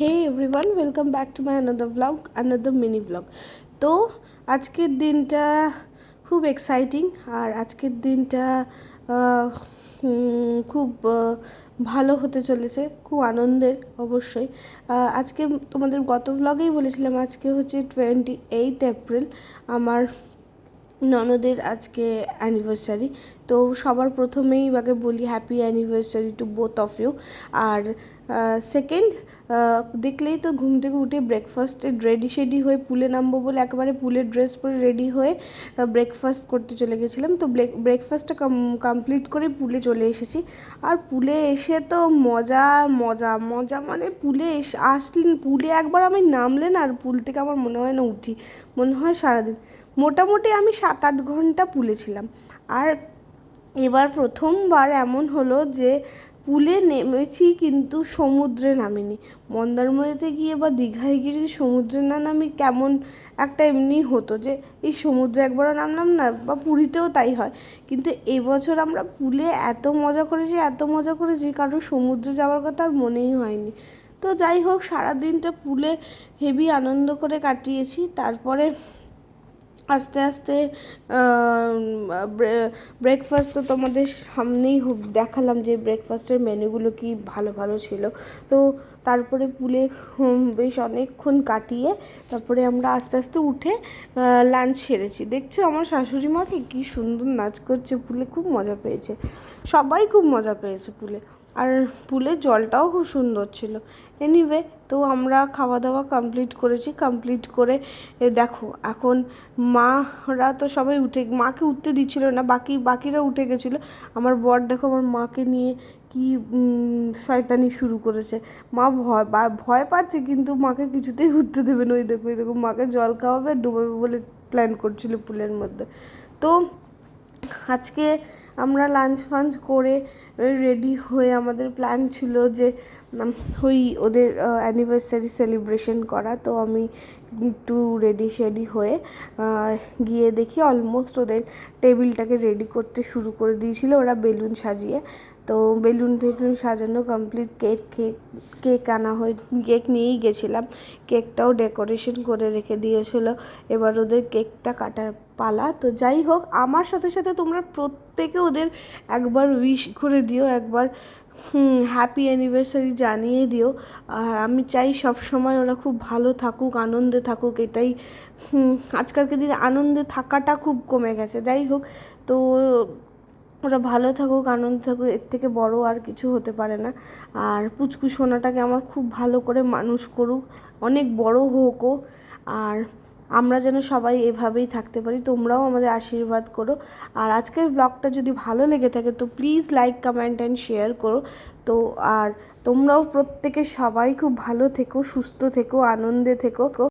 Hey everyone, welcome back to my another vlog, another mini vlog. তো আজকের দিনটা খুব এক্সাইটিং আর আজকের দিনটা খুব ভালো হতে চলেছে, খুব আনন্দের অবশ্যই। আজকে তোমাদের গত ভ্লগেই বলেছিলাম আজকে হচ্ছে 28 এপ্রিল, আমার ননদের আজকে অ্যানিভার্সারি। তো সবার প্রথমেই আগে বলি happy anniversary to both of you. আর সেকেন্ড, দেখলেই তো ঘুম থেকে উঠে ব্রেকফাস্টে রেডি হয়ে পুলে নামবো বলে একেবারে পুলের ড্রেস পরে রেডি হয়ে ব্রেকফাস্ট করতে চলে গেছিলাম। তো ব্রেকফাস্টটা কমপ্লিট করে পুলে চলে এসেছি। আর পুলে এসে তো মজা মজা মজা, মানে পুলে আসলেন, পুলে একবার আমি নামলে না আর পুল থেকে আমার মনে হয় না উঠি, মনে হয় সারাদিন। মোটামুটি আমি 7-8 ঘন্টা পুলে ছিলাম। আর এবার প্রথমবার এমন হলো যে পুলে নেমেছি কিন্তু সমুদ্রে নামিনি। মন্দারমণিতে গিয়ে বা দীঘায় গিয়ে যদি সমুদ্রে না নামি কেমন একটা এমনি হতো যে এই সমুদ্রে একবারও নামলাম না, বা পুরীতেও তাই হয়। কিন্তু এবছর আমরা পুলে এত মজা করেছি কারণ সমুদ্রে যাওয়ার কথা আর মনেই হয়নি। তো যাই হোক, সারাদিনটা পুলে হেভি আনন্দ করে কাটিয়েছি। তারপরে আস্তে আস্তে ব্রেকফাস্ট তো তোমাদের সামনেই দেখালাম যে ব্রেকফাস্টের মেনুগুলো কি ভালো ভালো ছিল। তো তারপরে পুলে বেশ অনেকক্ষণ কাটিয়ে তারপরে আমরা আস্তে আস্তে উঠে লাঞ্চ সেরেছি। দেখছো আমার শাশুড়ি মাকে কী সুন্দর নাচ করছে পুলে, খুব মজা পেয়েছে, সবাই খুব মজা পেয়েছে পুলে। আর পুলের জলটাও খুব সুন্দর ছিল। এনিওয়ে, তো আমরা খাওয়া দাওয়া কমপ্লিট করে দেখো এখন মারা তো সবাই মাকে উঠতে দিচ্ছিল না, বাকিরা উঠে গেছিলো। আমার বর দেখো আমার মাকে নিয়ে কি শয়তানি শুরু করেছে। মা ভয় পাচ্ছে কিন্তু মাকে কিছুতেই উঠতে দেবে না। ওই দেখো মাকে জল খাওয়াবে, ডুবাবে বলে প্ল্যান করছিল পুলের মধ্যে। তো আজকে আমরা লাঞ্চ করে রেডি হয়ে আমাদের প্ল্যান ছিল যে ওই ওদের অ্যানিভার্সারি সেলিব্রেশন করা। তো আমি একটু রেডি হয়ে গিয়ে দেখি অলমোস্ট ওদের টেবিলটাকে রেডি করতে শুরু করে দিয়েছিল ওরা বেলুন সাজিয়ে। তো বেলুন সাজানো কমপ্লিট, কেক আনা হয়ে কেক নিয়েই গেছিলাম, কেকটাও ডেকোরেশন করে রেখে দিয়েছিল। এবার ওদের কেকটা কাটার পালা। তো যাই হোক, আমার সাথে সাথে তোমরা প্রত্যেকে ওদের একবার উইশ করে দিও, একবার হ্যাপি অ্যানিভার্সারি জানিয়ে দিও। আর আমি চাই সব সময় ওরা খুব ভালো থাকুক, আনন্দে থাকুক, এটাই আজকালকার দিনে আনন্দে থাকাটা খুব কমে গেছে। যাই হোক, তো ওরা ভালো থাকুক, আনন্দে থাকুক, এর থেকে বড় আর কিছু হতে পারে না। আর পুচকু সোনাটাকে আমার খুব ভালো করে মানুষ করুক, অনেক বড় হোক ও। আর আমরা যেন সবাই এভাবেই থাকতে পারি, তোমরাও আমাদের আশীর্বাদ করো। আর আজকের ব্লগটা যদি ভালো লেগে থাকে তো please like, comment and share করো। তো আর তোমরাও প্রত্যেকে সবাই খুব ভালো থেকো, সুস্থ থেকো, আনন্দে থেকো।